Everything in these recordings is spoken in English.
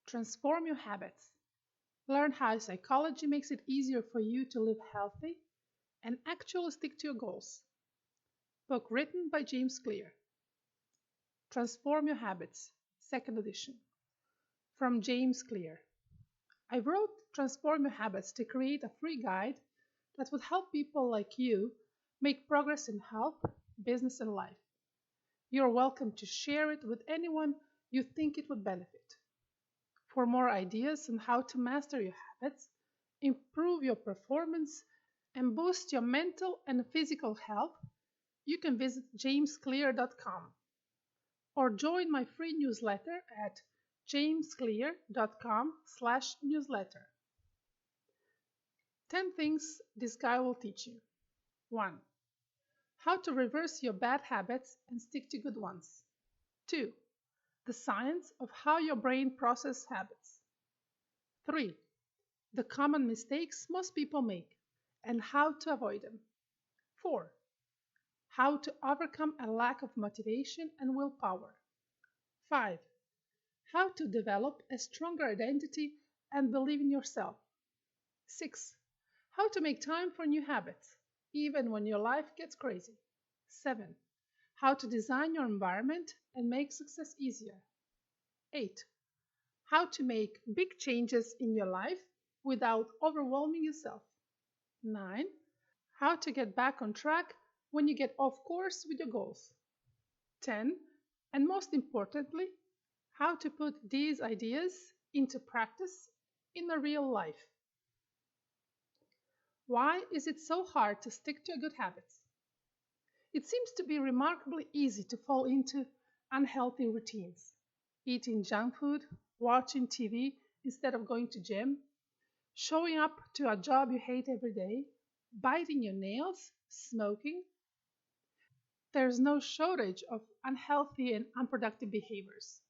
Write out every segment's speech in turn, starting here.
Transform your habits. Learn how psychology makes it easier for you to live healthy and actually stick to your goals. Book written by James Clear. Transform Your Habits, second edition. From James Clear. I wrote Transform Your Habits to create a free guide that would help people like you make progress in health, business, and life. You're welcome to share it with anyone you think it would benefit. For more ideas on how to master your habits, improve your performance, and boost your mental and physical health, you can visit jamesclear.com or join my free newsletter at jamesclear.com/newsletter. 10 things this guy will teach you. 1. How to reverse your bad habits and stick to good ones. 2. The science of how your brain processes habits. 3. The common mistakes most people make and how to avoid them. 4. How to overcome a lack of motivation and willpower. 5. How to develop a stronger identity and believe in yourself. 6. How to make time for new habits, even when your life gets crazy. 7. How to design your environment and make success easier. 8. How to make big changes in your life without overwhelming yourself. 9. How to get back on track when you get off course with your goals. 10. And most importantly, how to put these ideas into practice in a real life. Why is it so hard to stick to good habits? It seems to be remarkably easy to fall into unhealthy routines. Eating junk food, watching TV instead of going to gym, showing up to a job you hate every day, biting your nails, smoking. There's no shortage of unhealthy and unproductive behaviors,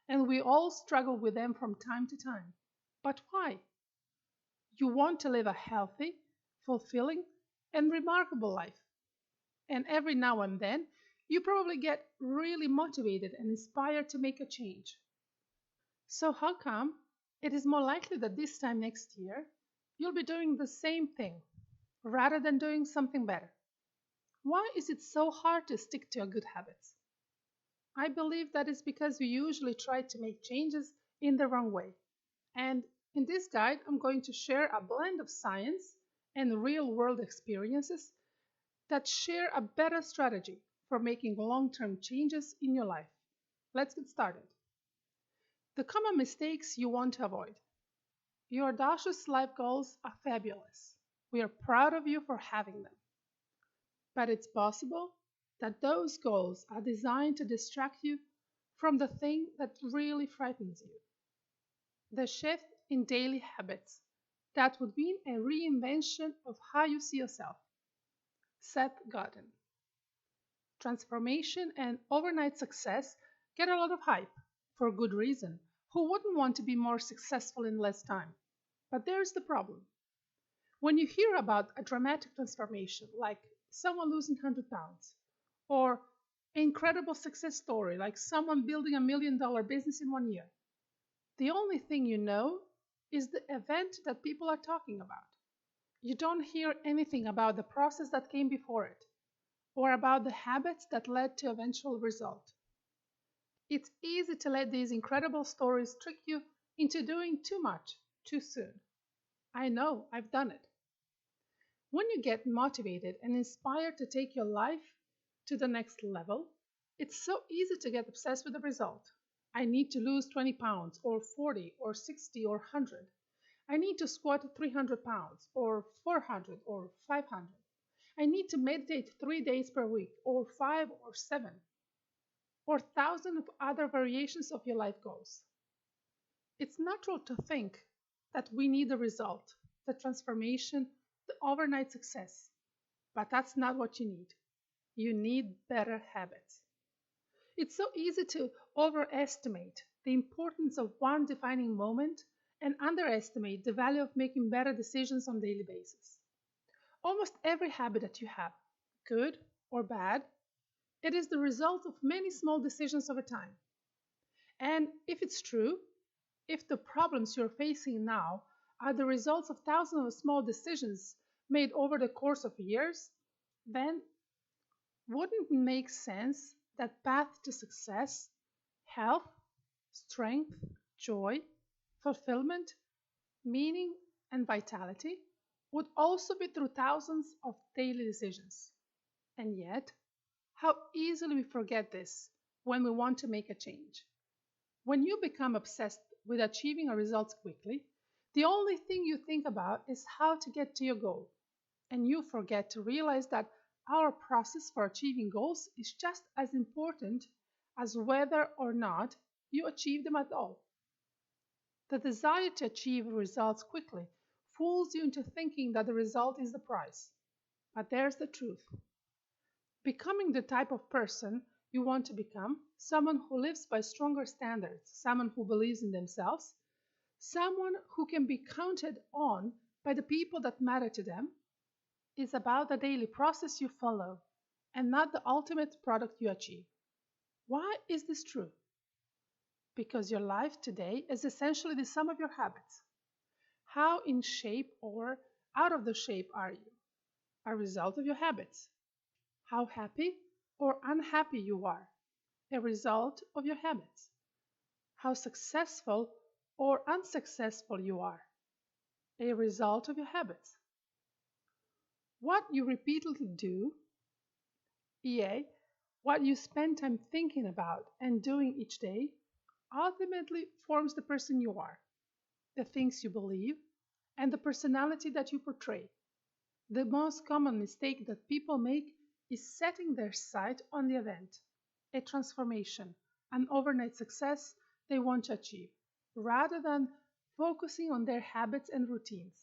and we all struggle with them from time to time. But why? You want to live a healthy, fulfilling, and remarkable life. And every now and then, you probably get really motivated and inspired to make a change. So how come it is more likely that this time next year, you'll be doing the same thing rather than doing something better? Why is it so hard to stick to your good habits? I believe that is because we usually try to make changes in the wrong way. And in this guide, I'm going to share a blend of science and real-world experiences that share a better strategy for making long-term changes in your life. Let's get started. The common mistakes you want to avoid. Your audacious life goals are fabulous. We are proud of you for having them. But it's possible that those goals are designed to distract you from the thing that really frightens you. The shift in daily habits. That would mean a reinvention of how you see yourself. Seth Godin. Transformation and overnight success get a lot of hype, for good reason. Who wouldn't want to be more successful in less time? But there's the problem. When you hear about a dramatic transformation, like someone losing 100 pounds, or an incredible success story, like someone building a $1 million business in 1 year, the only thing you know is the event that people are talking about. You don't hear anything about the process that came before it, or about the habits that led to eventual result. It's easy to let these incredible stories trick you into doing too much too soon. I know, I've done it. When you get motivated and inspired to take your life to the next level, it's so easy to get obsessed with the result. I need to lose 20 pounds, or 40, or 60, or 100. I need to squat 300 pounds, or 400, or 500. I need to meditate 3 days per week, or 5 or 7, or thousands of other variations of your life goals. It's natural to think that we need the result, the transformation, the overnight success. But that's not what you need. You need better habits. It's so easy to overestimate the importance of one defining moment and underestimate the value of making better decisions on a daily basis. Almost every habit that you have, good or bad, it is the result of many small decisions over time. And if it's true, If the problems you're facing now are the results of thousands of small decisions made over the course of years, then wouldn't it make sense that path to success, health, strength, joy, fulfillment, meaning, and vitality would also be through thousands of daily decisions? And yet, how easily we forget this when we want to make a change. When you become obsessed with achieving a result quickly, the only thing you think about is how to get to your goal. And you forget to realize that our process for achieving goals is just as important as whether or not you achieve them at all. The desire to achieve results quickly fools you into thinking that the result is the prize. But there's the truth. Becoming the type of person you want to become, someone who lives by stronger standards, someone who believes in themselves, someone who can be counted on by the people that matter to them, is about the daily process you follow and not the ultimate product you achieve. Why is this true? Because your life today is essentially the sum of your habits. How in shape or out of the shape are you? A result of your habits. How happy or unhappy you are? A result of your habits. How successful or unsuccessful you are? A result of your habits. What you repeatedly do, e.a., what you spend time thinking about and doing each day, ultimately forms the person you are, the things you believe, and the personality that you portray. The most common mistake that people make is setting their sight on the event, a transformation, an overnight success they want to achieve, rather than focusing on their habits and routines.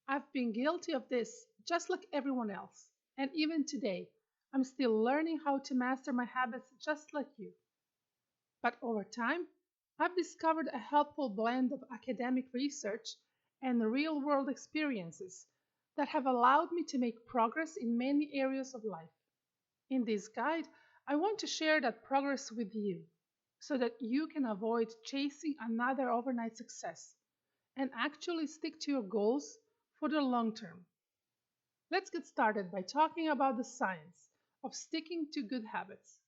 I've been guilty of this just like everyone else, and even today, I'm still learning how to master my habits just like you. But over time, I've discovered a helpful blend of academic research and real world experiences that have allowed me to make progress in many areas of life. In this guide, I want to share that progress with you so that you can avoid chasing another overnight success and actually stick to your goals for the long term. Let's get started by talking about the science of sticking to good habits.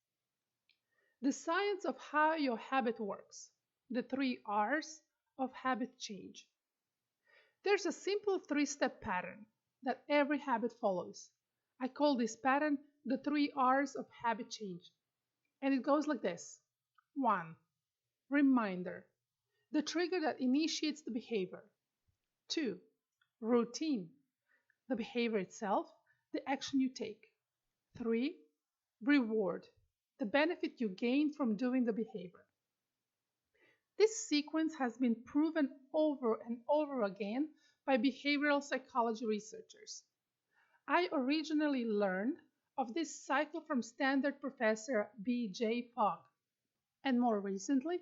The science of how your habit works, the 3 R's of habit change. There's a simple 3-step pattern that every habit follows. I call this pattern the 3 R's of habit change. And it goes like this. 1. Reminder, the trigger that initiates the behavior. 2. Routine, the behavior itself, the action you take. 3. Reward, the benefit you gain from doing the behavior. This sequence has been proven over and over again by behavioral psychology researchers. I originally learned of this cycle from Stanford professor B.J. Fogg, and more recently,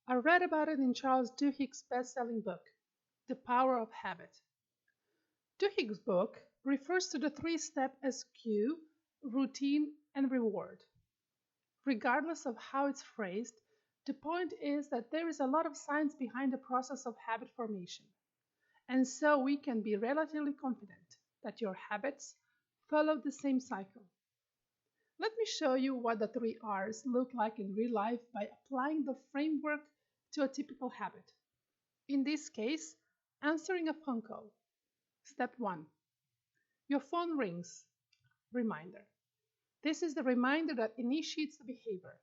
I read about it in Charles Duhigg's best-selling book, The Power of Habit. Duhigg's book refers to the 3-step as cue, routine, and reward. Regardless of how it's phrased, the point is that there is a lot of science behind the process of habit formation, and so we can be relatively confident that your habits follow the same cycle. Let me show you what the 3 R's look like in real life by applying the framework to a typical habit. In this case, answering a phone call. Step 1. Your phone rings. Reminder. This is the reminder that initiates the behavior.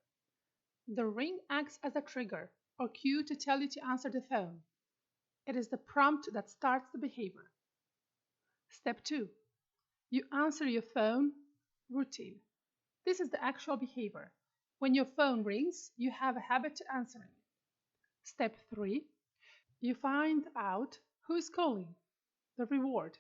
The ring acts as a trigger or cue to tell you to answer the phone. It is the prompt that starts the behavior. Step 2. You answer your phone. Routine. This is the actual behavior. When your phone rings, you have a habit to answering it. Step 3. You find out who is calling. The reward.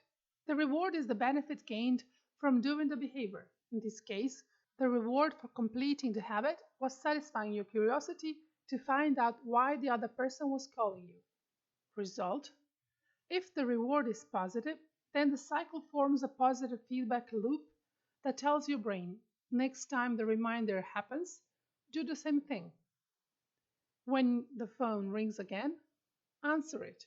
The reward is the benefit gained from doing the behavior. In this case, the reward for completing the habit was satisfying your curiosity to find out why the other person was calling you. Result: if the reward is positive, then the cycle forms a positive feedback loop that tells your brain, next time the reminder happens, do the same thing. When the phone rings again, Answer it.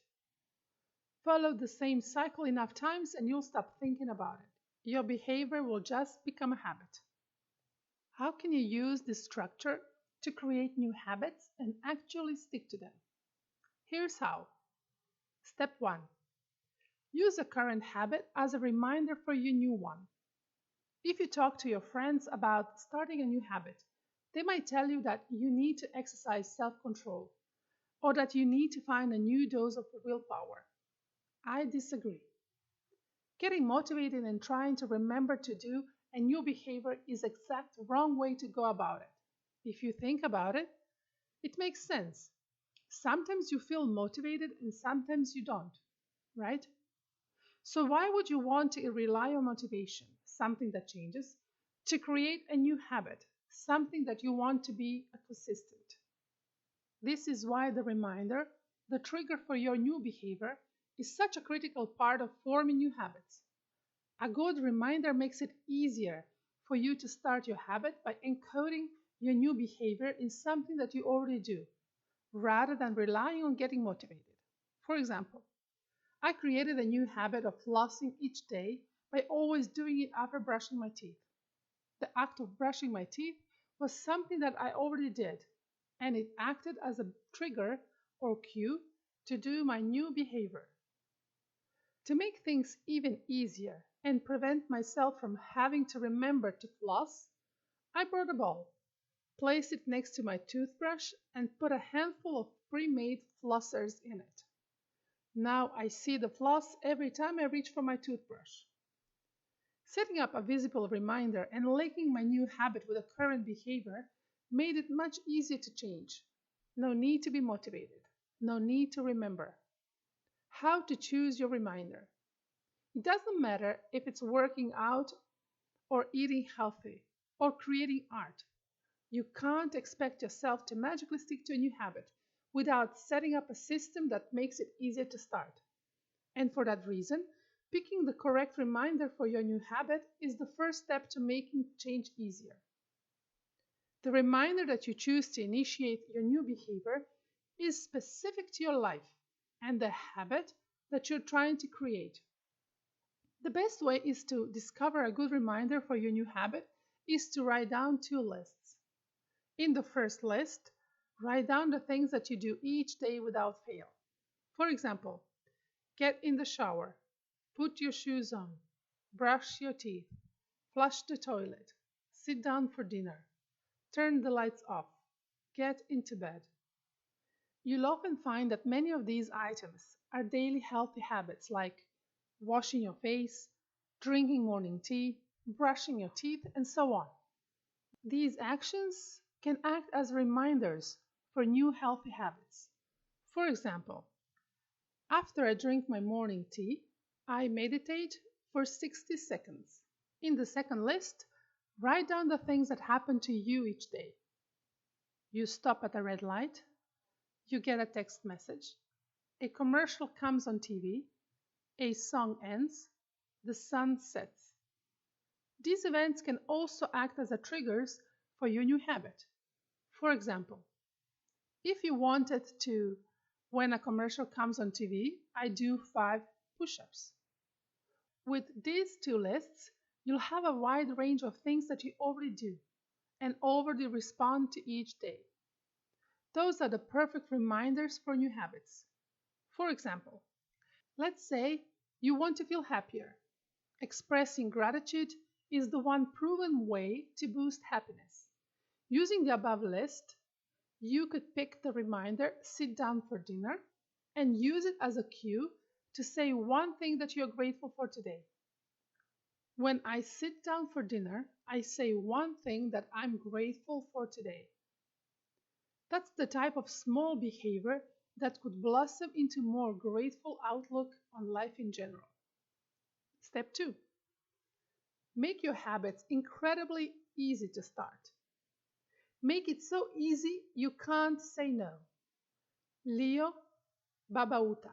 Follow the same cycle enough times and you'll stop thinking about it. Your behavior will just become a habit. How can you use this structure to create new habits and actually stick to them? Here's how. Step 1. Use a current habit as a reminder for your new one. If you talk to your friends about starting a new habit, they might tell you that you need to exercise self-control or that you need to find a new dose of willpower. I disagree. Getting motivated and trying to remember to do a new behavior is the exact wrong way to go about it. If you think about it, it makes sense. Sometimes you feel motivated and sometimes you don't, right? So why would you want to rely on motivation, something that changes, to create a new habit, something that you want to be consistent? This is why the reminder, the trigger for your new behavior, is such a critical part of forming new habits. A good reminder makes it easier for you to start your habit by encoding your new behavior in something that you already do, rather than relying on getting motivated. For example, I created a new habit of flossing each day by always doing it after brushing my teeth. The act of brushing my teeth was something that I already did, and it acted as a trigger or cue to do my new behavior. To make things even easier and prevent myself from having to remember to floss, I brought a ball, placed it next to my toothbrush, and put a handful of pre-made flossers in it. Now I see the floss every time I reach for my toothbrush. Setting up a visible reminder and linking my new habit with a current behavior made it much easier to change. No need to be motivated. No need to remember. How to choose your reminder. It doesn't matter if it's working out or eating healthy or creating art. You can't expect yourself to magically stick to a new habit without setting up a system that makes it easier to start. And for that reason, picking the correct reminder for your new habit is the first step to making change easier. The reminder that you choose to initiate your new behavior is specific to your life and the habit that you're trying to create. The best way is to discover a good reminder for your new habit is to write down 2 lists. In the first list, write down the things that you do each day without fail. For example, get in the shower, put your shoes on, brush your teeth, flush the toilet, sit down for dinner, turn the lights off, get into bed. You'll often find that many of these items are daily healthy habits like washing your face, drinking morning tea, brushing your teeth, and so on. These actions can act as reminders for new healthy habits. For example, after I drink my morning tea, I meditate for 60 seconds. In the second list, write down the things that happen to you each day. You stop at a red light, you get a text message, a commercial comes on TV, a song ends, the sun sets. These events can also act as triggers for your new habit. For example, if you wanted to, when a commercial comes on TV, I do 5 push-ups. With these 2 lists, you'll have a wide range of things that you already do and already respond to each day. Those are the perfect reminders for new habits. For example, let's say you want to feel happier. Expressing gratitude is the one proven way to boost happiness. Using the above list, you could pick the reminder, sit down for dinner, and use it as a cue to say one thing that you're grateful for today. When I sit down for dinner, I say one thing that I'm grateful for today. That's the type of small behavior that could blossom into more grateful outlook on life in general. Step 2. Make your habits incredibly easy to start. Make it so easy you can't say no. Leo Babauta.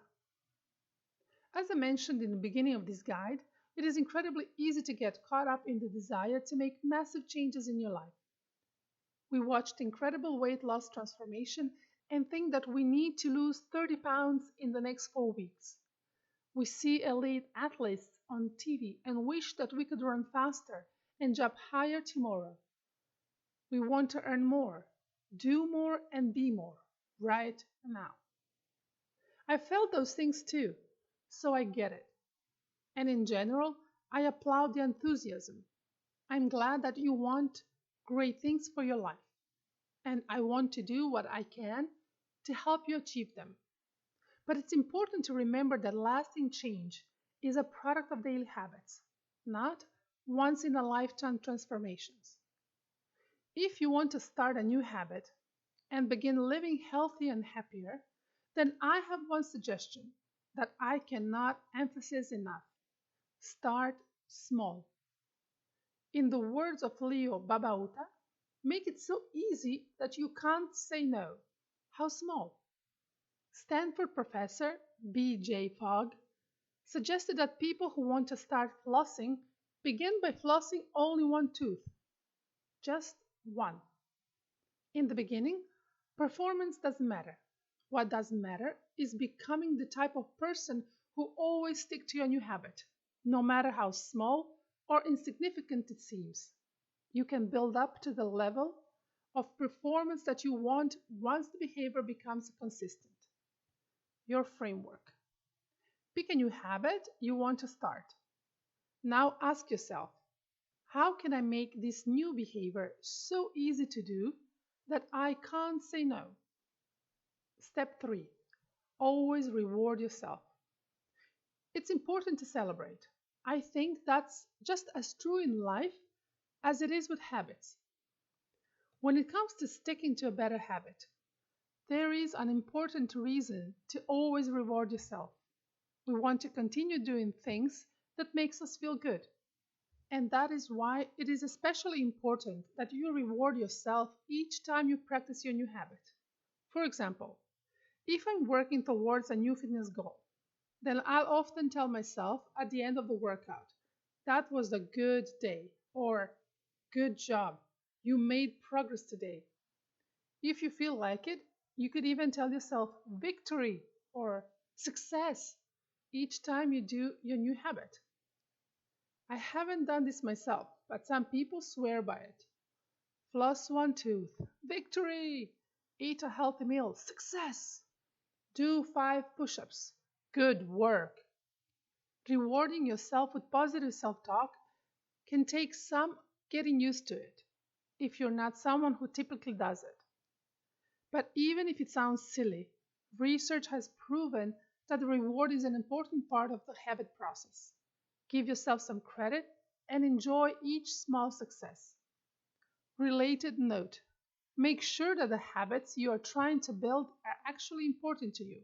As I mentioned in the beginning of this guide, it is incredibly easy to get caught up in the desire to make massive changes in your life. We watched incredible weight loss transformation and think that we need to lose 30 pounds in the next 4 weeks. We see elite athletes on TV and wish that we could run faster and jump higher tomorrow. We want to earn more, do more, and be more right now. I felt those things too, so I get it. And in general, I applaud the enthusiasm. I'm glad that you want great things for your life, and I want to do what I can to help you achieve them. But it's important to remember that lasting change is a product of daily habits, not once in a lifetime transformations. If you want to start a new habit and begin living healthier and happier, then I have one suggestion that I cannot emphasize enough. Start small. In the words of Leo Babauta, make it so easy that you can't say no. How small? Stanford professor B.J. Fogg suggested that people who want to start flossing begin by flossing only one tooth, just one. In the beginning, performance doesn't matter. What does matter is becoming the type of person who always stick to your new habit, no matter how small or insignificant it seems. You can build up to the level of performance that you want once the behavior becomes consistent. Your framework. Pick a new habit you want to start. Now ask yourself, how can I make this new behavior so easy to do that I can't say no? Step 3. Always reward yourself. It's important to celebrate. I think that's just as true in life as it is with habits. When it comes to sticking to a better habit, there is an important reason to always reward yourself. We want to continue doing things that makes us feel good. And that is why it is especially important that you reward yourself each time you practice your new habit. For example, if I'm working towards a new fitness goal, then I'll often tell myself at the end of the workout, that was a good day, or good job, you made progress today. If you feel like it, you could even tell yourself victory or success each time you do your new habit. I haven't done this myself, but some people swear by it. Floss one tooth, victory! Eat a healthy meal, success! Do 5 push ups, good work! Rewarding yourself with positive self talk can take some getting used to it if you're not someone who typically does it. But even if it sounds silly, research has proven that the reward is an important part of the habit process. Give yourself some credit and enjoy each small success. Related note, make sure that the habits you are trying to build are actually important to you.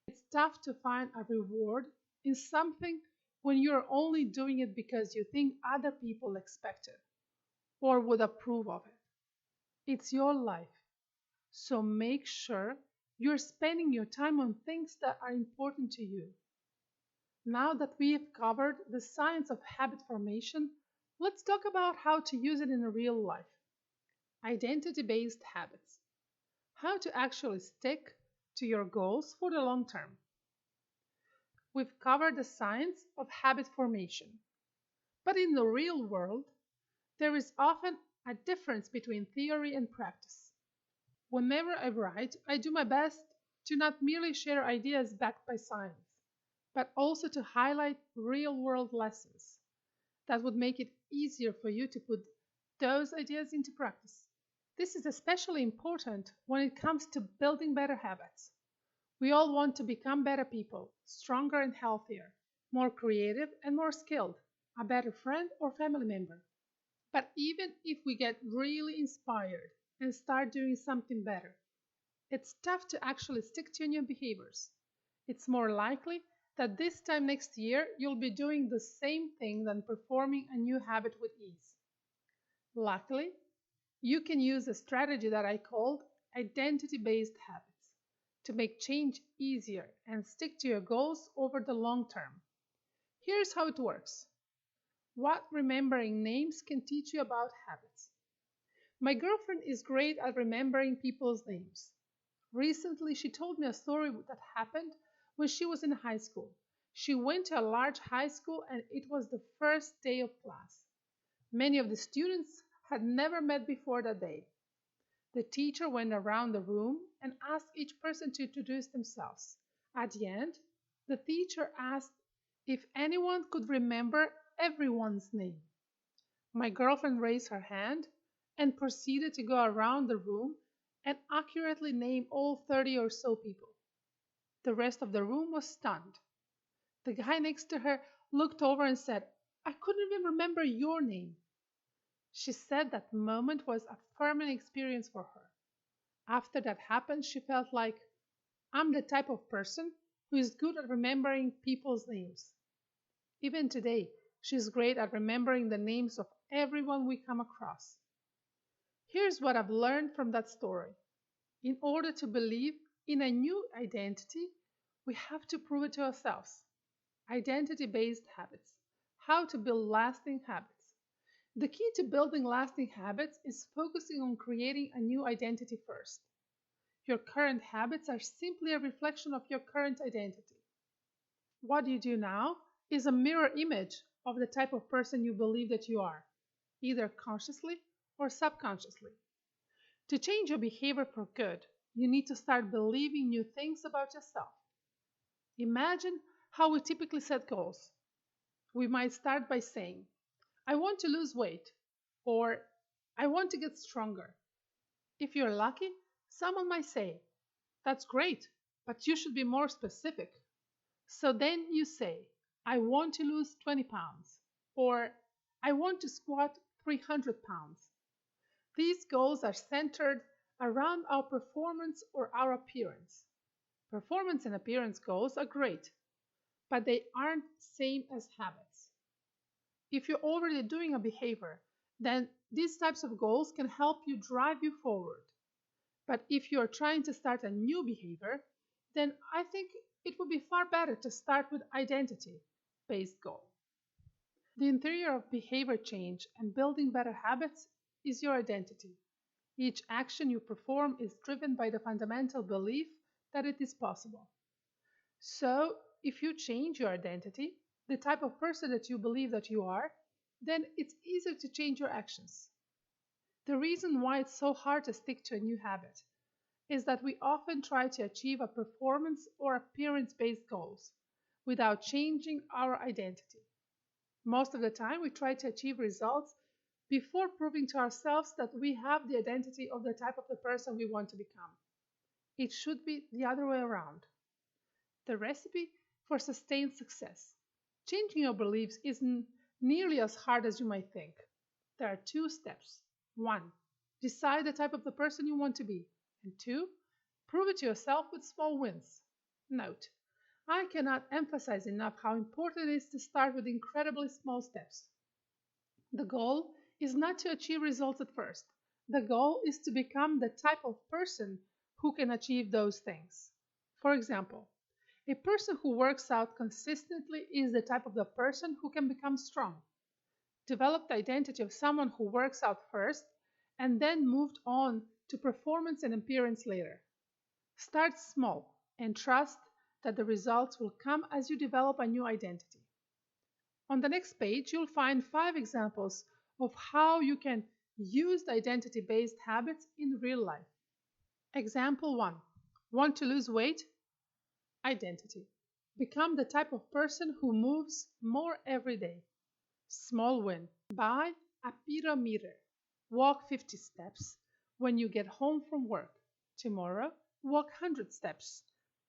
It's tough to find a reward in something when you're only doing it because you think other people expect it or would approve of it. It's your life, so make sure you're spending your time on things that are important to you. Now that we have covered the science of habit formation, let's talk about how to use it in real life. Identity-based habits. How to actually stick to your goals for the long term. We've covered the science of habit formation. But in the real world, there is often a difference between theory and practice. Whenever I write, I do my best to not merely share ideas backed by science, but also to highlight real-world lessons that would make it easier for you to put those ideas into practice. This is especially important when it comes to building better habits. We all want to become better people, stronger and healthier, more creative and more skilled, a better friend or family member. But even if we get really inspired and start doing something better, it's tough to actually stick to new behaviors. It's more likely that this time next year you'll be doing the same thing than performing a new habit with ease. Luckily, you can use a strategy that I called identity-based habits to make change easier and stick to your goals over the long term. Here's how it works. What remembering names can teach you about habits. My girlfriend is great at remembering people's names. Recently, she told me a story that happened when she was in high school. She went to a large high school and it was the first day of class. Many of the students had never met before that day. The teacher went around the room and asked each person to introduce themselves. At the end, the teacher asked if anyone could remember everyone's name. My girlfriend raised her hand and proceeded to go around the room and accurately name all 30 or so people. The rest of the room was stunned. The guy next to her looked over and said, "I couldn't even remember your name." She said that moment was a affirming experience for her. After that happened, she felt like, I'm the type of person who is good at remembering people's names. Even today, she's great at remembering the names of everyone we come across. Here's what I've learned from that story. In order to believe in a new identity, we have to prove it to ourselves. Identity-based habits. How to build lasting habits. The key to building lasting habits is focusing on creating a new identity first. Your current habits are simply a reflection of your current identity. What you do now is a mirror image of the type of person you believe that you are, either consciously or subconsciously. To change your behavior for good, you need to start believing new things about yourself. Imagine how we typically set goals. We might start by saying, I want to lose weight, or I want to get stronger. If you're lucky, someone might say, that's great, but you should be more specific. So then you say, I want to lose 20 pounds, or I want to squat 300 pounds. These goals are centered around our performance or our appearance. Performance and appearance goals are great, but they aren't the same as habits. If you're already doing a behavior, then these types of goals can help you drive you forward. But if you are trying to start a new behavior, then I think it would be far better to start with identity-based goal. The interior of behavior change and building better habits is your identity. Each action you perform is driven by the fundamental belief that it is possible. So, if you change your identity, the type of person that you believe that you are, then it's easier to change your actions. The reason why it's so hard to stick to a new habit is that we often try to achieve a performance or appearance-based goals without changing our identity. Most of the time, we try to achieve results before proving to ourselves that we have the identity of the type of the person we want to become. It should be the other way around. The recipe for sustained success. Changing your beliefs isn't nearly as hard as you might think. There are 2 steps. 1. Decide the type of the person you want to be. And 2. Prove it to yourself with small wins. Note, I cannot emphasize enough how important it is to start with incredibly small steps. The goal is not to achieve results at first. The goal is to become the type of person who can achieve those things. For example, a person who works out consistently is the type of the person who can become strong. Develop the identity of someone who works out first and then moved on to performance and appearance later. Start small and trust that the results will come as you develop a new identity. On the next page, you'll find 5 examples of how you can use identity-based habits in real life. Example 1. Want to lose weight? Identity. Become the type of person who moves more every day. Small win. Buy a pedometer. Walk 50 steps when you get home from work. Tomorrow, walk 100 steps.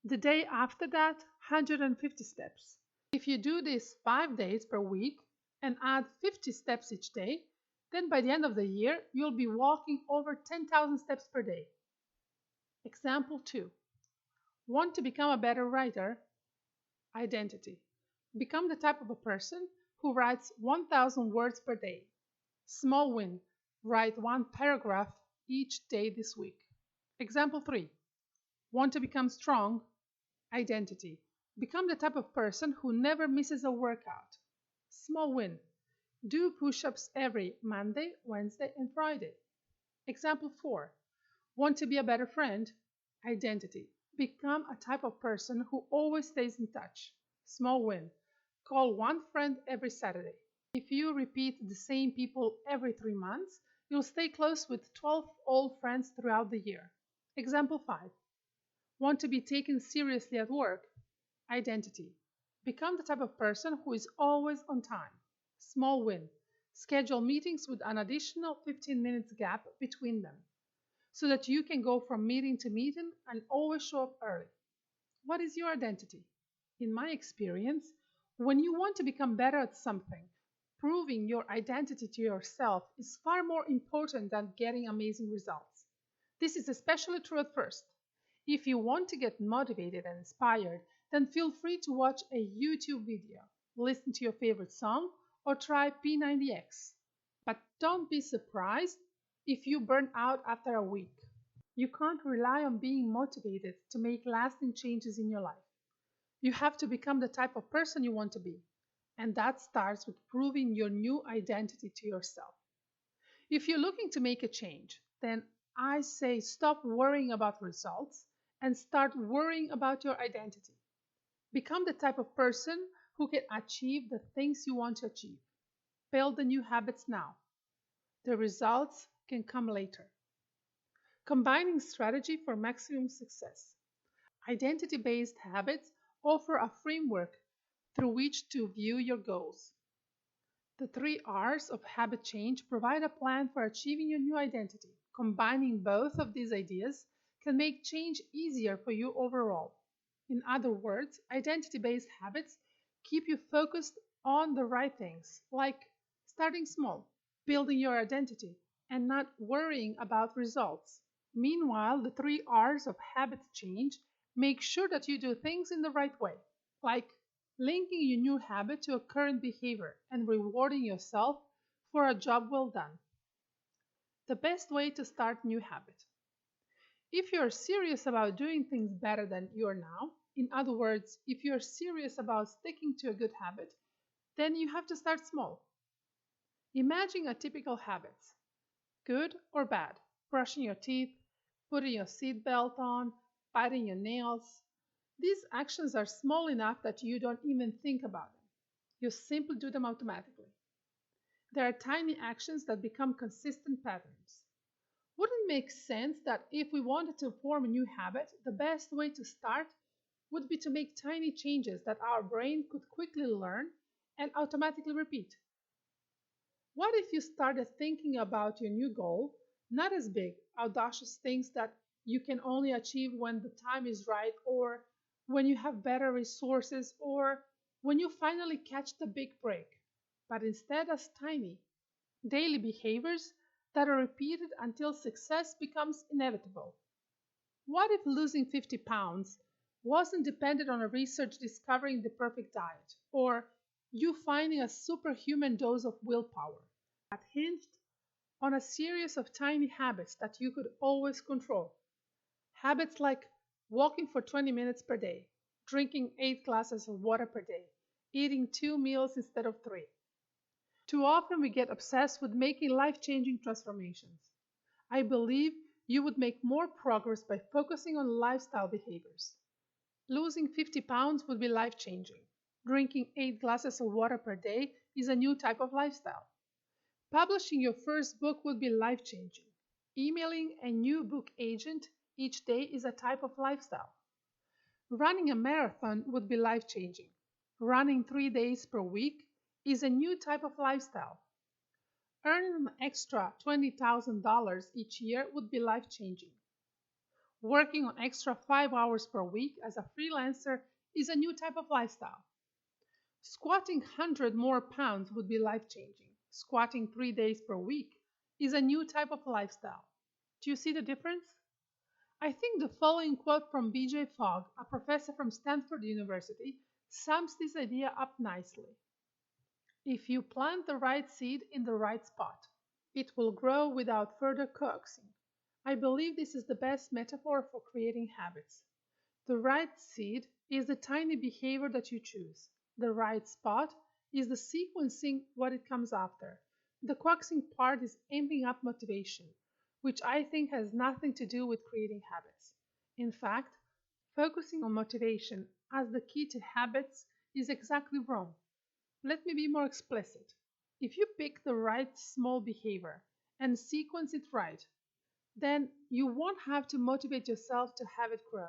The day after that, 150 steps. If you do this 5 days per week and add 50 steps each day, then by the end of the year, you'll be walking over 10,000 steps per day. Example 2. Want to become a better writer? Identity. Become the type of a person who writes 1,000 words per day. Small win. Write 1 paragraph each day this week. Example 3. Want to become strong? Identity. Become the type of person who never misses a workout. Small win. Do push-ups every Monday, Wednesday, and Friday. Example 4. Want to be a better friend? Identity. Become a type of person who always stays in touch. Small win. Call one friend every Saturday. If you repeat the same people every 3 months, you'll stay close with 12 old friends throughout the year. Example 5. Want to be taken seriously at work? Identity. Become the type of person who is always on time. Small win. Schedule meetings with an additional 15 minutes gap between them so that you can go from meeting to meeting and always show up early. What is your identity? In my experience, when you want to become better at something, proving your identity to yourself is far more important than getting amazing results. This is especially true at first. If you want to get motivated and inspired, then feel free to watch a YouTube video, listen to your favorite song, or try P90X. But don't be surprised if you burn out after a week. You can't rely on being motivated to make lasting changes in your life. You have to become the type of person you want to be, and that starts with proving your new identity to yourself. If you're looking to make a change, then I say stop worrying about results and start worrying about your identity. Become the type of person who can achieve the things you want to achieve. Build the new habits now. The results can come later. Combining strategy for maximum success. Identity based habits offer a framework through which to view your goals. The 3 R's of habit change provide a plan for achieving your new identity. Combining both of these ideas can make change easier for you overall. In other words, identity based habits keep you focused on the right things, like starting small, building your identity, and not worrying about results. Meanwhile, the 3 R's of habit change make sure that you do things in the right way, like linking your new habit to a current behavior and rewarding yourself for a job well done. The best way to start new habit. If you are serious about doing things better than you are now, in other words, if you are serious about sticking to a good habit, then you have to start small. Imagine a typical habit, good or bad, brushing your teeth, putting your seatbelt on, biting your nails. These actions are small enough that you don't even think about them. You simply do them automatically. There are tiny actions that become consistent patterns. Wouldn't it make sense that if we wanted to form a new habit, the best way to start would be to make tiny changes that our brain could quickly learn and automatically repeat? What if you started thinking about your new goal, not as big, audacious things that you can only achieve when the time is right, or when you have better resources, or when you finally catch the big break, but instead as tiny, daily behaviors that are repeated until success becomes inevitable? What if losing 50 pounds wasn't dependent on a research discovering the perfect diet, or you finding a superhuman dose of willpower that hinged on a series of tiny habits that you could always control? Habits like walking for 20 minutes per day, drinking 8 glasses of water per day, eating 2 meals instead of 3. Too often we get obsessed with making life changing transformations. I believe you would make more progress by focusing on lifestyle behaviors. Losing 50 pounds would be life changing. Drinking 8 glasses of water per day is a new type of lifestyle. Publishing your first book would be life changing. Emailing a new book agent each day is a type of lifestyle. Running a marathon would be life changing. Running 3 days per week is a new type of lifestyle. Earning an extra $20,000 each year would be life changing. Working an extra 5 hours per week as a freelancer is a new type of lifestyle. Squatting 100 more pounds would be life changing. Squatting 3 days per week is a new type of lifestyle. Do you see the difference? I think the following quote from B.J. Fogg, a professor from Stanford University, sums this idea up nicely. If you plant the right seed in the right spot, it will grow without further coaxing. I believe this is the best metaphor for creating habits. The right seed is the tiny behavior that you choose. The right spot is the sequencing what it comes after. The coaxing part is amping up motivation, which I think has nothing to do with creating habits. In fact, focusing on motivation as the key to habits is exactly wrong. Let me be more explicit. If you pick the right small behavior and sequence it right, then you won't have to motivate yourself to have it grow.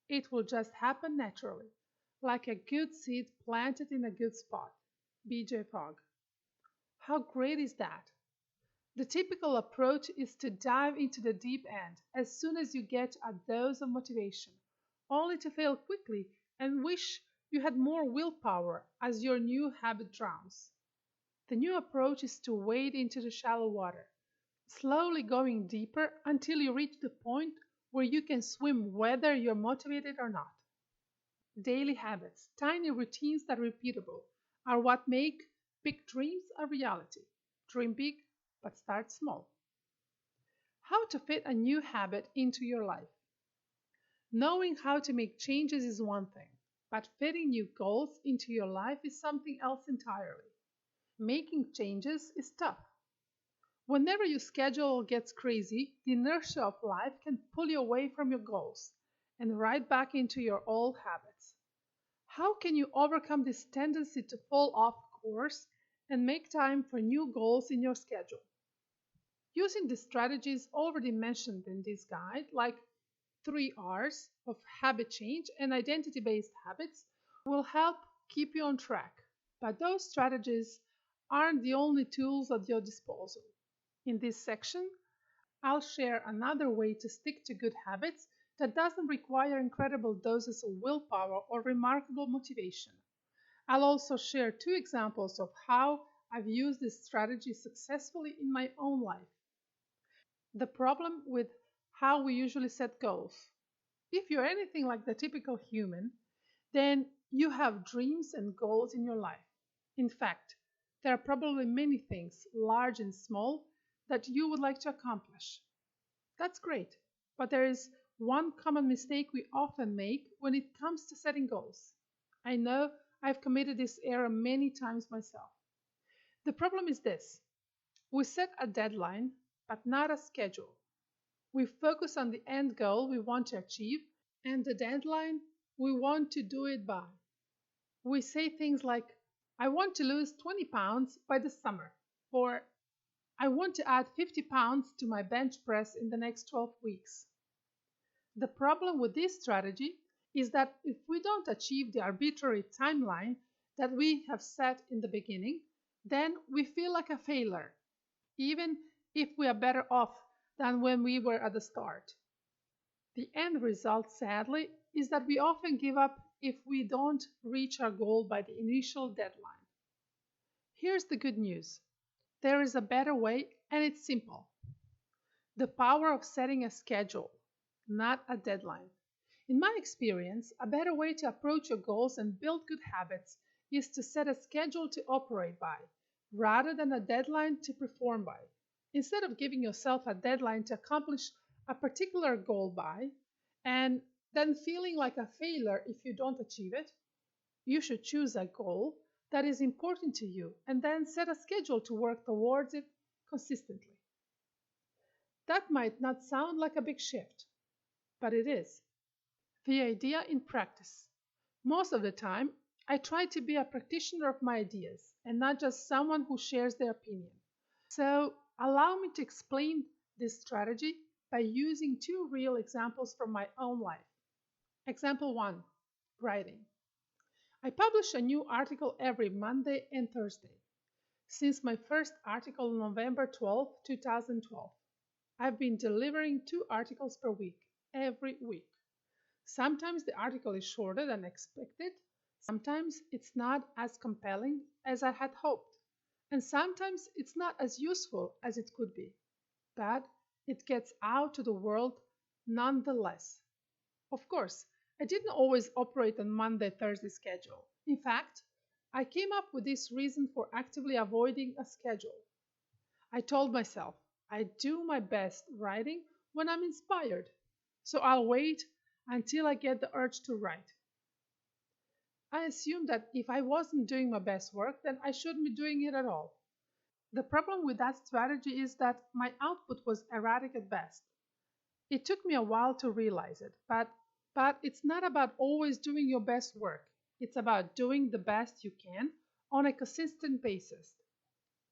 It will just happen naturally, like a good seed planted in a good spot. BJ Fogg. How great is that? The typical approach is to dive into the deep end as soon as you get a dose of motivation, only to fail quickly and wish you had more willpower as your new habit drowns. The new approach is to wade into the shallow water, slowly going deeper until you reach the point where you can swim whether you're motivated or not. Daily habits, tiny routines that are repeatable, are what make big dreams a reality. Dream big, but start small. How to fit a new habit into your life. Knowing how to make changes is one thing, but fitting new goals into your life is something else entirely. Making changes is tough. Whenever your schedule gets crazy, the inertia of life can pull you away from your goals and right back into your old habits. How can you overcome this tendency to fall off course and make time for new goals in your schedule? Using the strategies already mentioned in this guide, like 3 R's of habit change and identity based habits, will help keep you on track. But those strategies aren't the only tools at your disposal. In this section, I'll share another way to stick to good habits that doesn't require incredible doses of willpower or remarkable motivation. I'll also share 2 examples of how I've used this strategy successfully in my own life. The problem with how we usually set goals. If you're anything like the typical human, then you have dreams and goals in your life. In fact, there are probably many things, large and small, that you would like to accomplish. That's great, but there is one common mistake we often make when it comes to setting goals. I know I've committed this error many times myself. The problem is this: we set a deadline, but not a schedule. We focus on the end goal we want to achieve and the deadline we want to do it by. We say things like, I want to lose 20 pounds by the summer, or I want to add 50 pounds to my bench press in the next 12 weeks. The problem with this strategy is that if we don't achieve the arbitrary timeline that we have set in the beginning, then we feel like a failure, even if we are better off than when we were at the start. The end result, sadly, is that we often give up if we don't reach our goal by the initial deadline. Here's the good news: there is a better way, and it's simple. The power of setting a schedule, not a deadline. In my experience, a better way to approach your goals and build good habits is to set a schedule to operate by, rather than a deadline to perform by. Instead of giving yourself a deadline to accomplish a particular goal by, and then feeling like a failure if you don't achieve it, you should choose a goal that is important to you and then set a schedule to work towards it consistently. That might not sound like a big shift, but it is. The idea in practice. Most of the time, I try to be a practitioner of my ideas and not just someone who shares their opinion. So, allow me to explain this strategy by using 2 real examples from my own life. Example 1: writing. I publish a new article every Monday and Thursday. Since my first article on November 12, 2012, I've been delivering 2 articles per week, every week. Sometimes the article is shorter than expected, sometimes it's not as compelling as I had hoped, and sometimes it's not as useful as it could be. But it gets out to the world nonetheless. Of course, I didn't always operate on Monday-Thursday schedule. In fact, I came up with this reason for actively avoiding a schedule. I told myself I do my best writing when I'm inspired, so I'll wait until I get the urge to write. I assumed that if I wasn't doing my best work, then I shouldn't be doing it at all. The problem with that strategy is that my output was erratic at best. It took me a while to realize it, but it's not about always doing your best work. It's about doing the best you can on a consistent basis.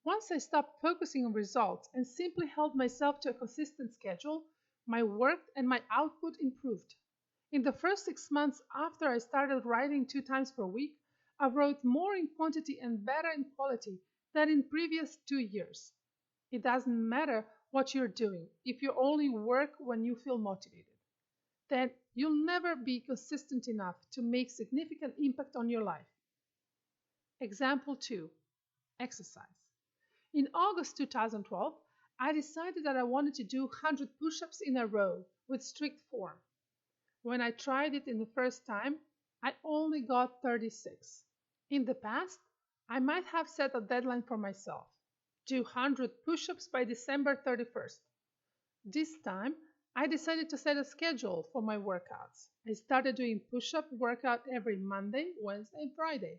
Once I stopped focusing on results and simply held myself to a consistent schedule, my work and my output improved. In the first 6 months after I started writing 2 times per week, I wrote more in quantity and better in quality than in previous 2 years. It doesn't matter what you're doing if you only work when you feel motivated. Then you'll never be consistent enough to make significant impact on your life. Example 2. Exercise. In August 2012, I decided that I wanted to do 100 push-ups in a row with strict form. When I tried it in the first time, I only got 36. In the past, I might have set a deadline for myself. Do 100 push-ups by December 31st. This time, I decided to set a schedule for my workouts. I started doing push-up workout every Monday, Wednesday, and Friday.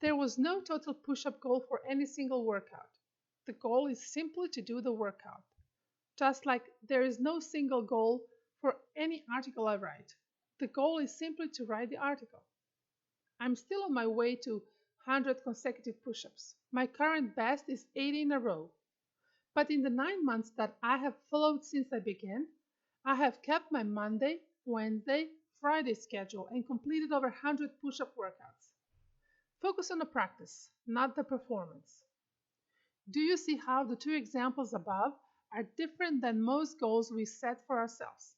There was no total push-up goal for any single workout. The goal is simply to do the workout. Just like there is no single goal for any article I write. The goal is simply to write the article. I'm still on my way to 100 consecutive push-ups. My current best is 80 in a row. But in the 9 months that I have followed since I began, I have kept my Monday, Wednesday, Friday schedule and completed over 100 push-up workouts. Focus on the practice, not the performance. Do you see how the two examples above are different than most goals we set for ourselves?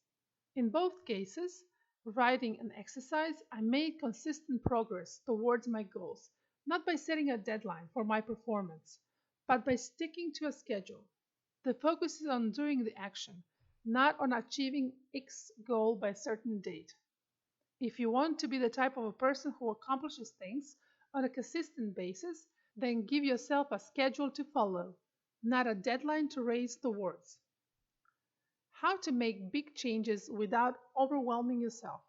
In both cases, writing and exercise, I made consistent progress towards my goals, not by setting a deadline for my performance, but by sticking to a schedule. The focus is on doing the action, not on achieving X goal by a certain date. If you want to be the type of a person who accomplishes things on a consistent basis, then give yourself a schedule to follow, not a deadline to race towards. How to make big changes without overwhelming yourself.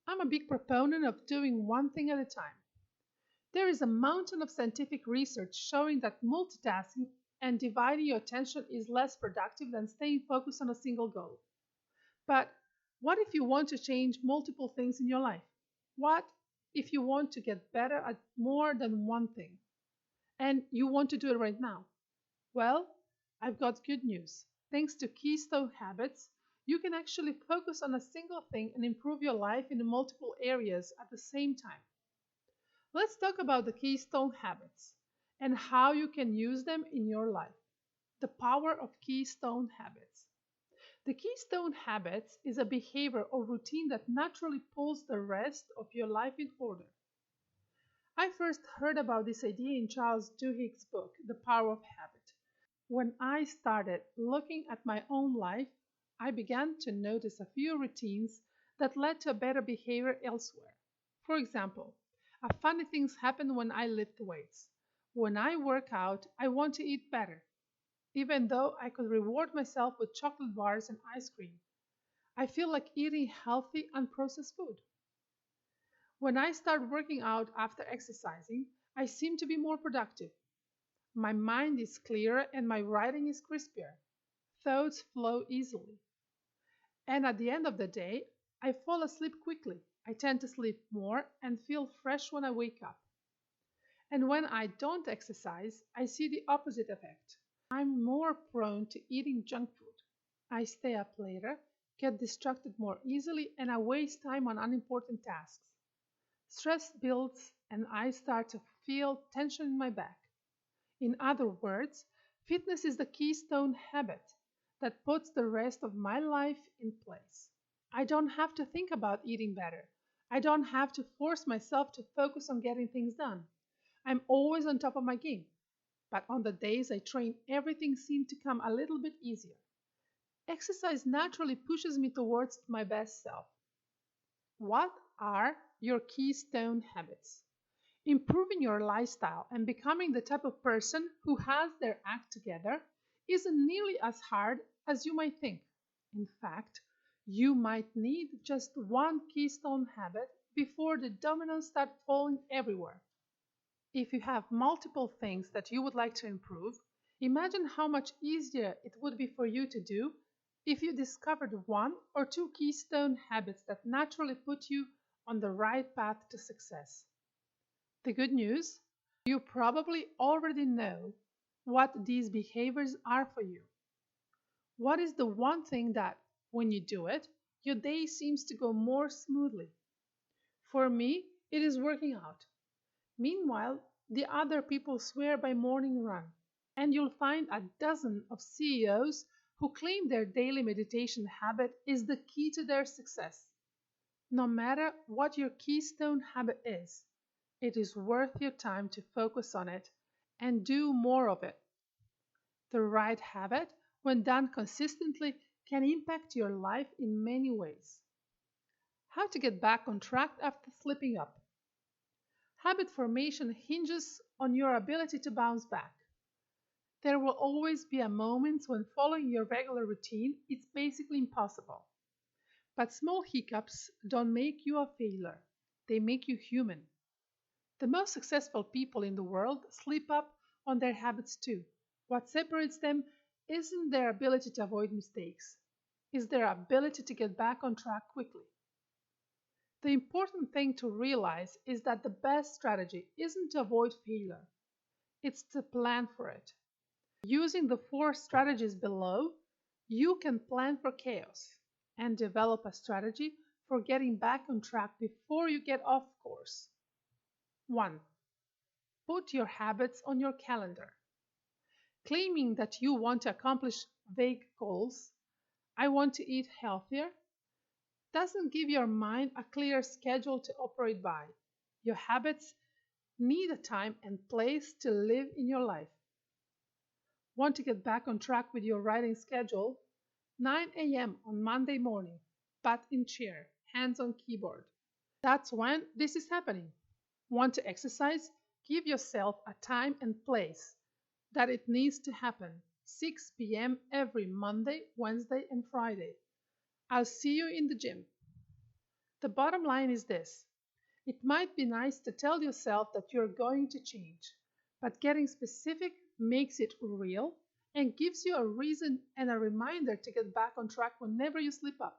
I'm a big proponent of doing one thing at a time. There is a mountain of scientific research showing that multitasking and dividing your attention is less productive than staying focused on a single goal. But what if you want to change multiple things in your life? What if you want to get better at more than one thing? And you want to do it right now? Well, I've got good news. Thanks to Keystone Habits, you can actually focus on a single thing and improve your life in multiple areas at the same time. Let's talk about the Keystone Habits and how you can use them in your life. The power of Keystone Habits. The Keystone Habits is a behavior or routine that naturally pulls the rest of your life in order. I first heard about this idea in Charles Duhigg's book, The Power of Habit. When I started looking at my own life, I began to notice a few routines that led to a better behavior elsewhere. For example, funny things happen when I lift weights. When I work out, I want to eat better, even though I could reward myself with chocolate bars and ice cream. I feel like eating healthy, unprocessed food. When I start working out after exercising, I seem to be more productive. My mind is clearer and my writing is crispier. Thoughts flow easily. And at the end of the day, I fall asleep quickly. I tend to sleep more and feel fresh when I wake up. And when I don't exercise, I see the opposite effect. I'm more prone to eating junk food. I stay up later, get distracted more easily, and I waste time on unimportant tasks. Stress builds and I start to feel tension in my back. In other words, fitness is the keystone habit that puts the rest of my life in place. I don't have to think about eating better. I don't have to force myself to focus on getting things done. I'm always on top of my game. But on the days I train, everything seems to come a little bit easier. Exercise naturally pushes me towards my best self. What are your keystone habits? Improving your lifestyle and becoming the type of person who has their act together isn't nearly as hard as you might think. In fact, you might need just one keystone habit before the dominoes start falling everywhere. If you have multiple things that you would like to improve, imagine how much easier it would be for you to do if you discovered one or two keystone habits that naturally put you on the right path to success. The good news? You probably already know what these behaviors are for you. What is the one thing that, when you do it, your day seems to go more smoothly? For me, it is working out. Meanwhile, the other people swear by morning run, and you'll find a dozen of CEOs who claim their daily meditation habit is the key to their success. No matter what your keystone habit is, it is worth your time to focus on it and do more of it. The right habit, when done consistently, can impact your life in many ways. How to get back on track after slipping up. Habit formation hinges on your ability to bounce back. There will always be a moment when following your regular routine is basically impossible. But small hiccups don't make you a failure, they make you human. The most successful people in the world slip up on their habits too. What separates them isn't their ability to avoid mistakes, it's their ability to get back on track quickly. The important thing to realize is that the best strategy isn't to avoid failure, it's to plan for it. Using the 4 strategies below, you can plan for chaos and develop a strategy for getting back on track before you get off course. 1. Put your habits on your calendar. Claiming that you want to accomplish vague goals, I want to eat healthier, doesn't give your mind a clear schedule to operate by. Your habits need a time and place to live in your life. Want to get back on track with your writing schedule? 9 a.m. on Monday morning, butt in chair, hands on keyboard. That's when this is happening. Want to exercise? Give yourself a time and place that it needs to happen. 6 p.m. every Monday, Wednesday, and Friday. I'll see you in the gym. The bottom line is this. It might be nice to tell yourself that you're going to change, but getting specific makes it real and gives you a reason and a reminder to get back on track whenever you slip up.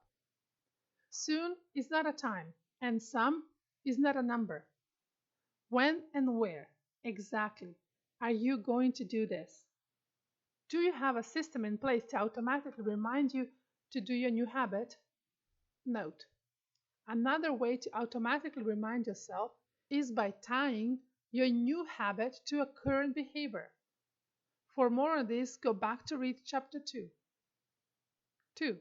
Soon is not a time, and some is not a number. When and where exactly are you going to do this? Do you have a system in place to automatically remind you to do your new habit? Note, another way to automatically remind yourself is by tying your new habit to a current behavior. For more on this, go back to read chapter 2. 2.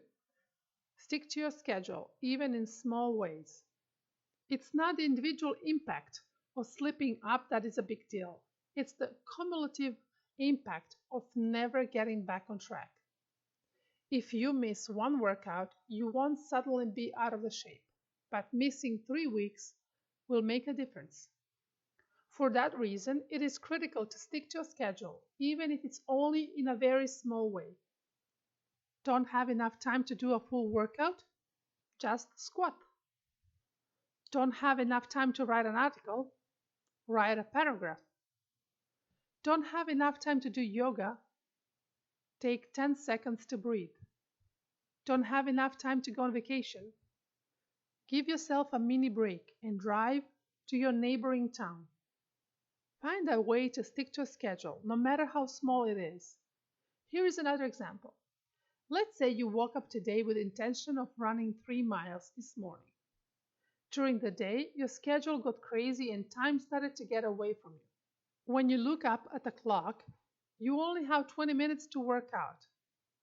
Stick to your schedule, even in small ways. It's not the individual impact of slipping up that is a big deal. It's the cumulative impact of never getting back on track. If you miss one workout, you won't suddenly be out of the shape, but missing 3 weeks will make a difference. For that reason, it is critical to stick to a schedule, even if it's only in a very small way. Don't have enough time to do a full workout? Just squat. Don't have enough time to write an article? Write a paragraph. Don't have enough time to do yoga? Take 10 seconds to breathe. Don't have enough time to go on vacation? Give yourself a mini break and drive to your neighboring town. Find a way to stick to a schedule, no matter how small it is. Here is another example. Let's say you woke up today with the intention of running 3 miles this morning. During the day, your schedule got crazy and time started to get away from you. When you look up at the clock, you only have 20 minutes to work out.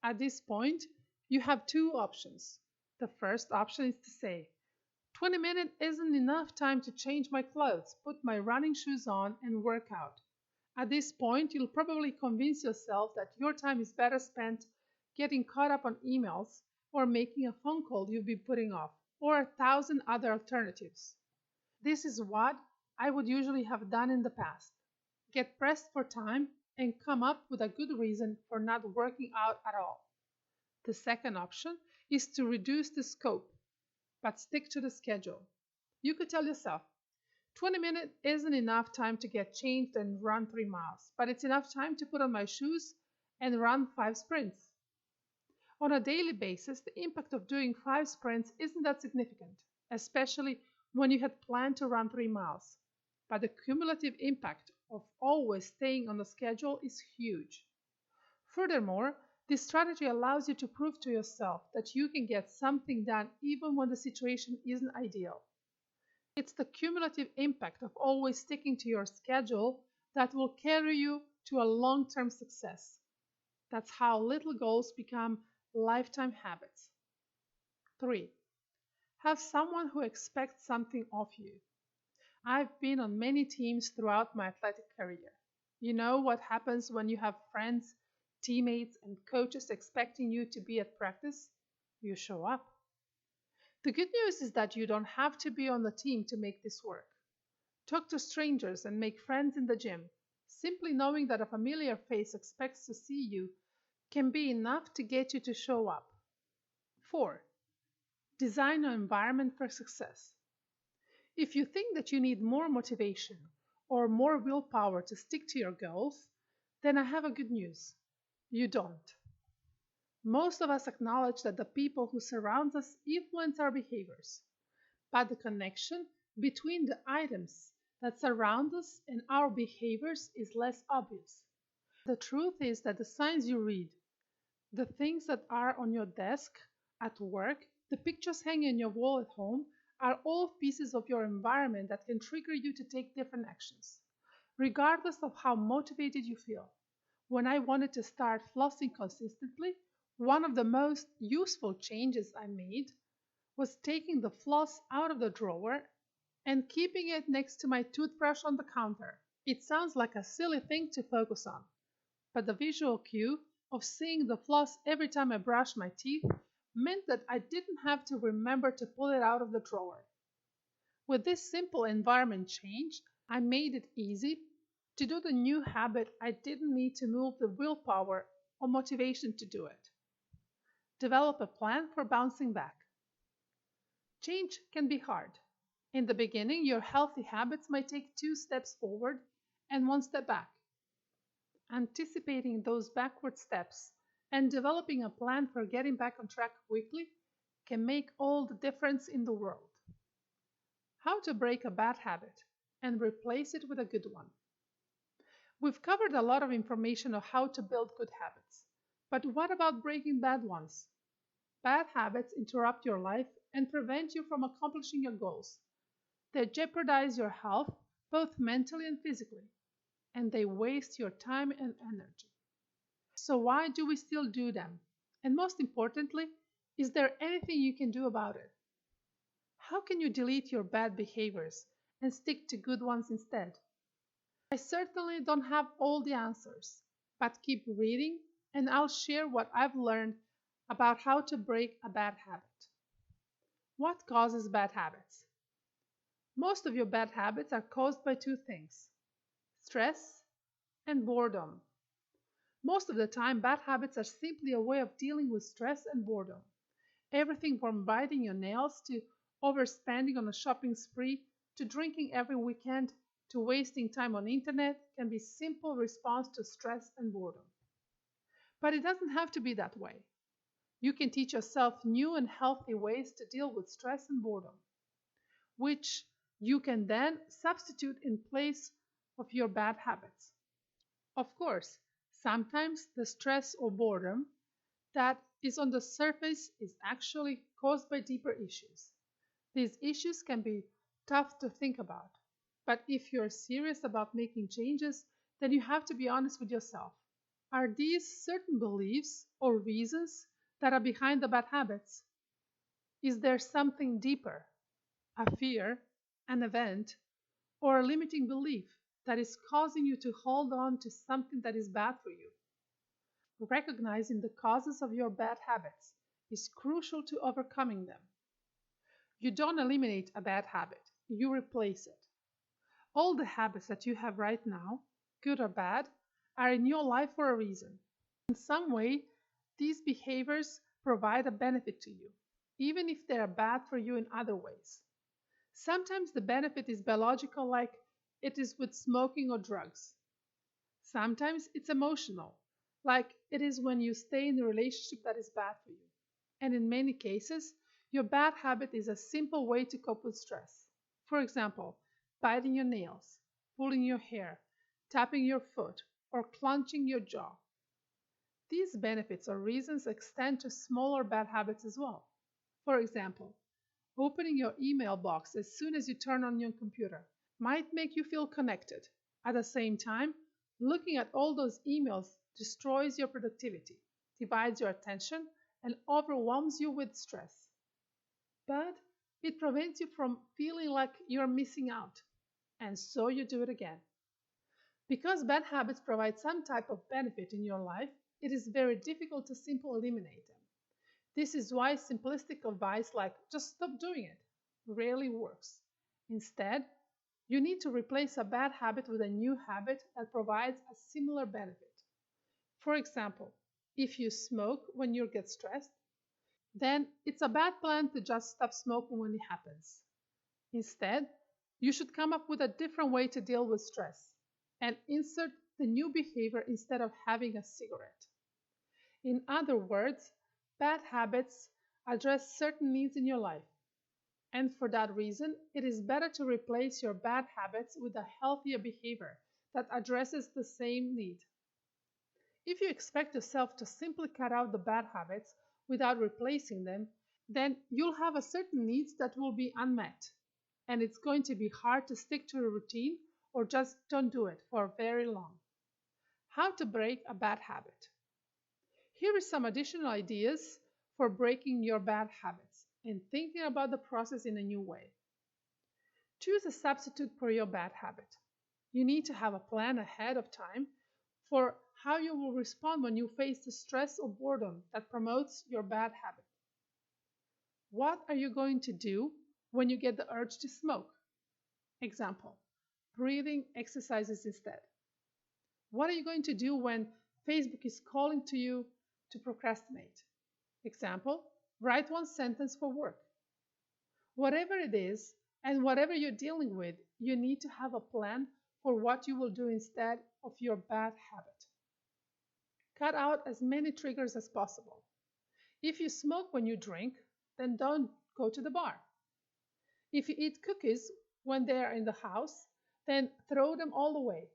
At this point, you have 2 options. The first option is to say, 20 minutes isn't enough time to change my clothes, put my running shoes on, and work out. At this point, you'll probably convince yourself that your time is better spent getting caught up on emails or making a phone call you've been putting off, or 1,000 other alternatives. This is what I would usually have done in the past. Get pressed for time and come up with a good reason for not working out at all. The second option is to reduce the scope, but stick to the schedule. You could tell yourself, 20 minutes isn't enough time to get changed and run 3 miles, but it's enough time to put on my shoes and run 5 sprints. On a daily basis, the impact of doing 5 sprints isn't that significant, especially when you had planned to run 3 miles. But the cumulative impact of always staying on the schedule is huge. Furthermore, this strategy allows you to prove to yourself that you can get something done even when the situation isn't ideal. It's the cumulative impact of always sticking to your schedule that will carry you to a long-term success. That's how little goals become lifetime habits. 3. Have someone who expects something of you. I've been on many teams throughout my athletic career. You know what happens when you have friends, teammates, and coaches expecting you to be at practice? You show up. The good news is that you don't have to be on the team to make this work. Talk to strangers and make friends in the gym. Simply knowing that a familiar face expects to see you can be enough to get you to show up. 4. Design an environment for success. If you think that you need more motivation or more willpower to stick to your goals, then I have a good news. You don't. Most of us acknowledge that the people who surround us influence our behaviors, but the connection between the items that surround us and our behaviors is less obvious. The truth is that the signs you read, the things that are on your desk, at work, the pictures hanging on your wall at home, are all pieces of your environment that can trigger you to take different actions, regardless of how motivated you feel. When I wanted to start flossing consistently, one of the most useful changes I made was taking the floss out of the drawer and keeping it next to my toothbrush on the counter. It sounds like a silly thing to focus on, but the visual cue of seeing the floss every time I brushed my teeth meant that I didn't have to remember to pull it out of the drawer. With this simple environment change, I made it easy to do the new habit. I didn't need to move the willpower or motivation to do it. Develop a plan for bouncing back. Change can be hard. In the beginning, your healthy habits might take 2 steps forward and 1 step back. Anticipating those backward steps and developing a plan for getting back on track quickly can make all the difference in the world. How to break a bad habit and replace it with a good one. We've covered a lot of information on how to build good habits, but what about breaking bad ones? Bad habits interrupt your life and prevent you from accomplishing your goals. They jeopardize your health, both mentally and physically, and they waste your time and energy. So why do we still do them? And most importantly, is there anything you can do about it? How can you delete your bad behaviors and stick to good ones instead? I certainly don't have all the answers, but keep reading and I'll share what I've learned about how to break a bad habit. What causes bad habits? Most of your bad habits are caused by 2 things: stress and boredom. Most of the time, bad habits are simply a way of dealing with stress and boredom. Everything from biting your nails to overspending on a shopping spree to drinking every weekend to wasting time on internet can be simple response to stress and boredom. But it doesn't have to be that way. You can teach yourself new and healthy ways to deal with stress and boredom, which you can then substitute in place of your bad habits. Of course, sometimes the stress or boredom that is on the surface is actually caused by deeper issues. These issues can be tough to think about, but if you're serious about making changes, then you have to be honest with yourself. Are these certain beliefs or reasons that are behind the bad habits? Is there something deeper, a fear, an event, or a limiting belief that is causing you to hold on to something that is bad for you? Recognizing the causes of your bad habits is crucial to overcoming them. You don't eliminate a bad habit, you replace it. All the habits that you have right now, good or bad, are in your life for a reason. In some way, these behaviors provide a benefit to you, even if they are bad for you in other ways. Sometimes the benefit is biological, like it is with smoking or drugs. Sometimes it's emotional, like it is when you stay in a relationship that is bad for you. And in many cases, your bad habit is a simple way to cope with stress. For example, biting your nails, pulling your hair, tapping your foot, or clenching your jaw. These benefits or reasons extend to smaller bad habits as well. For example, opening your email box as soon as you turn on your computer might make you feel connected. At the same time, looking at all those emails destroys your productivity, divides your attention, and overwhelms you with stress. But it prevents you from feeling like you're missing out, and so you do it again. Because bad habits provide some type of benefit in your life, it is very difficult to simply eliminate them. This is why simplistic advice like just stop doing it rarely works. Instead, you need to replace a bad habit with a new habit that provides a similar benefit. For example, if you smoke when you get stressed, then it's a bad plan to just stop smoking when it happens. Instead, you should come up with a different way to deal with stress and insert the new behavior instead of having a cigarette. In other words, bad habits address certain needs in your life. And for that reason, it is better to replace your bad habits with a healthier behavior that addresses the same need. If you expect yourself to simply cut out the bad habits without replacing them, then you'll have a certain needs that will be unmet. And it's going to be hard to stick to a routine or just don't do it for very long. How to break a bad habit. Here is some additional ideas for breaking your bad habits and thinking about the process in a new way. Choose a substitute for your bad habit. You need to have a plan ahead of time for how you will respond when you face the stress or boredom that promotes your bad habit. What are you going to do when you get the urge to smoke? Example, breathing exercises instead. What are you going to do when Facebook is calling to you to procrastinate? Example, write one sentence for work. Whatever it is, and whatever you're dealing with, you need to have a plan for what you will do instead of your bad habit. Cut out as many triggers as possible. If you smoke when you drink, then don't go to the bar. If you eat cookies when they are in the house, then throw them all away.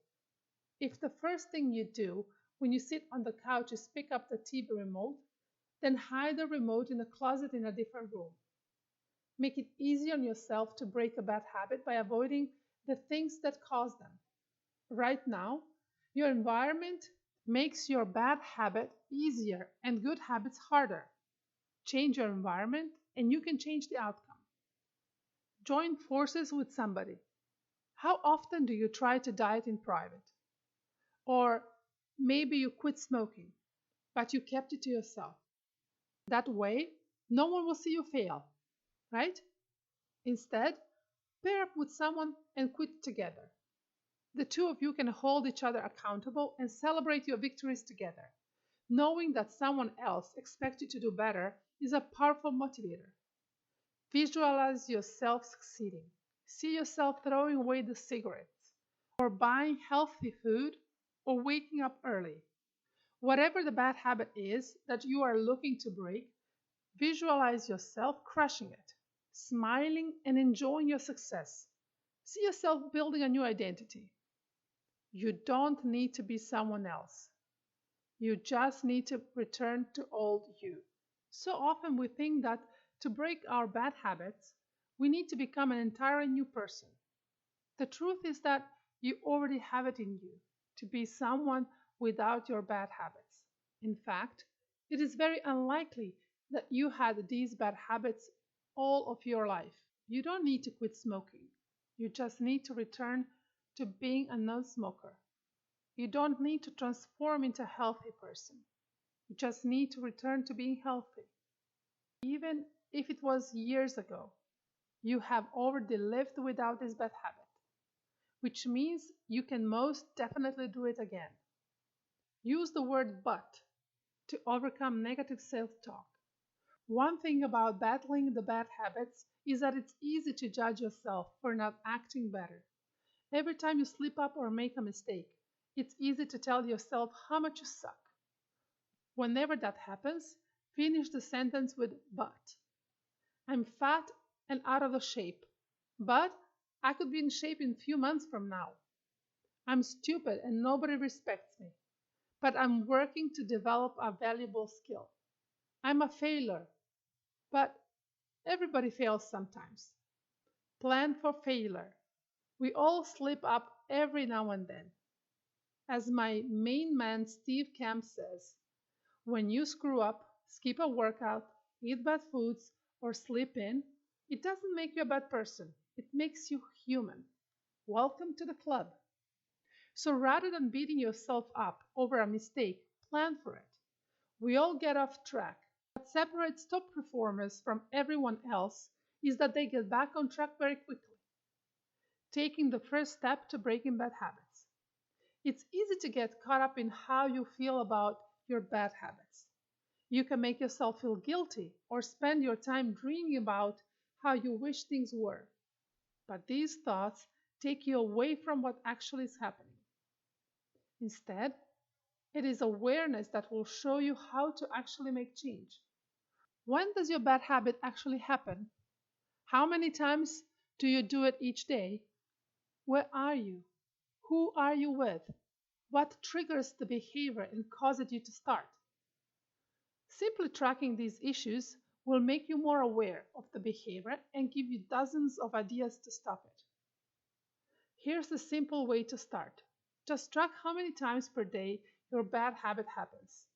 If the first thing you do when you sit on the couch is pick up the TV remote, then hide the remote in a closet in a different room. Make it easy on yourself to break a bad habit by avoiding the things that cause them. Right now, your environment makes your bad habit easier and good habits harder. Change your environment and you can change the outcome. Join forces with somebody. How often do you try to diet in private? Or maybe you quit smoking, but you kept it to yourself. That way, no one will see you fail, right? Instead, pair up with someone and quit together. The two of you can hold each other accountable and celebrate your victories together. Knowing that someone else expects you to do better is a powerful motivator. Visualize yourself succeeding. See yourself throwing away the cigarettes, or buying healthy food, or waking up early. Whatever the bad habit is that you are looking to break, visualize yourself crushing it, smiling and enjoying your success. See yourself building a new identity. You don't need to be someone else. You just need to return to old you. So often we think that to break our bad habits, we need to become an entirely new person. The truth is that you already have it in you to be someone without your bad habits. In fact, it is very unlikely that you had these bad habits all of your life. You don't need to quit smoking. You just need to return to being a non-smoker. You don't need to transform into a healthy person. You just need to return to being healthy. Even if it was years ago, you have already lived without this bad habit, which means you can most definitely do it again. Use the word but to overcome negative self-talk. One thing about battling the bad habits is that it's easy to judge yourself for not acting better. Every time you slip up or make a mistake, it's easy to tell yourself how much you suck. Whenever that happens, finish the sentence with but. I'm fat and out of shape, but I could be in shape in a few months from now. I'm stupid and nobody respects me, but I'm working to develop a valuable skill. I'm a failure, but everybody fails sometimes. Plan for failure. We all slip up every now and then. As my main man Steve Camp says, when you screw up, skip a workout, eat bad foods, or sleep in, it doesn't make you a bad person. It makes you human. Welcome to the club. So rather than beating yourself up over a mistake, plan for it. We all get off track. What separates top performers from everyone else is that they get back on track very quickly, taking the first step to breaking bad habits. It's easy to get caught up in how you feel about your bad habits. You can make yourself feel guilty or spend your time dreaming about how you wish things were. But these thoughts take you away from what actually is happening. Instead, it is awareness that will show you how to actually make change. When does your bad habit actually happen? How many times do you do it each day? Where are you? Who are you with? What triggers the behavior and causes you to start? Simply tracking these issues will make you more aware of the behavior and give you dozens of ideas to stop it. Here's a simple way to start. Just track how many times per day your bad habit happens.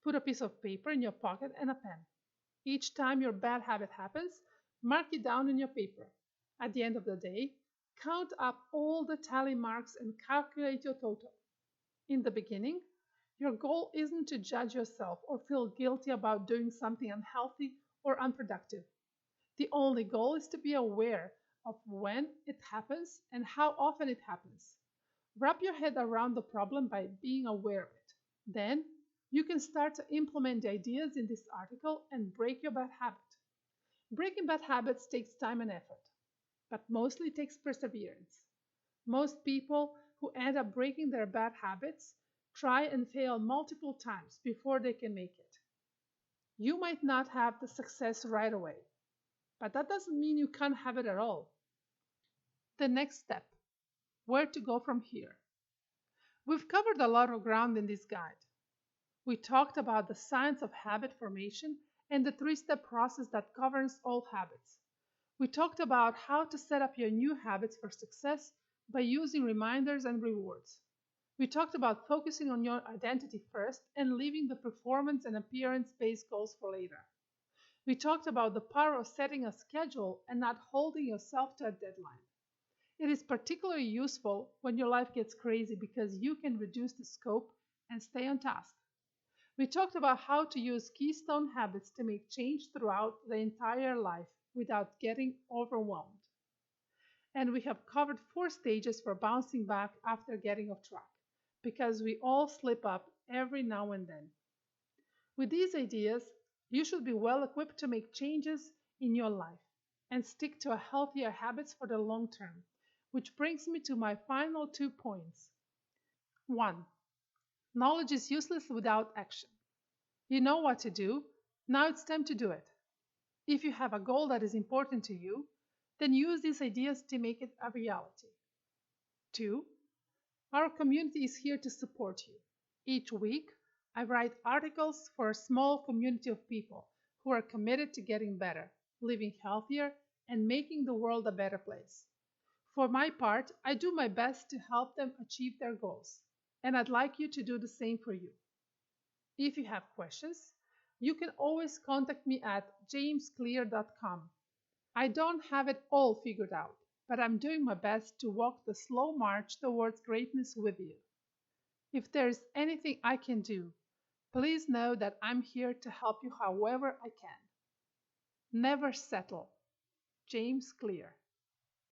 Put a piece of paper in your pocket and a pen. Each time your bad habit happens, mark it down in your paper. At the end of the day, count up all the tally marks and calculate your total. In the beginning, your goal isn't to judge yourself or feel guilty about doing something unhealthy or unproductive. The only goal is to be aware of when it happens and how often it happens. Wrap your head around the problem by being aware of it. Then, you can start to implement the ideas in this article and break your bad habit. Breaking bad habits takes time and effort, but mostly takes perseverance. Most people who end up breaking their bad habits try and fail multiple times before they can make it. You might not have the success right away, but that doesn't mean you can't have it at all. The next step, where to go from here. We've covered a lot of ground in this guide. We talked about the science of habit formation and the three-step process that governs all habits. We talked about how to set up your new habits for success by using reminders and rewards. We talked about focusing on your identity first and leaving the performance and appearance-based goals for later. We talked about the power of setting a schedule and not holding yourself to a deadline. It is particularly useful when your life gets crazy because you can reduce the scope and stay on task. We talked about how to use keystone habits to make change throughout the entire life without getting overwhelmed. And we have covered 4 stages for bouncing back after getting off track, because we all slip up every now and then. With these ideas, you should be well equipped to make changes in your life and stick to healthier habits for the long term, which brings me to my final 2 points. 1. Knowledge is useless without action. You know what to do, now it's time to do it. If you have a goal that is important to you, then use these ideas to make it a reality. 2. Our community is here to support you. Each week, I write articles for a small community of people who are committed to getting better, living healthier, and making the world a better place. For my part, I do my best to help them achieve their goals, and I'd like you to do the same for you. If you have questions, you can always contact me at jamesclear.com. I don't have it all figured out, but I'm doing my best to walk the slow march towards greatness with you. If there's anything I can do, please know that I'm here to help you however I can. Never settle. James Clear.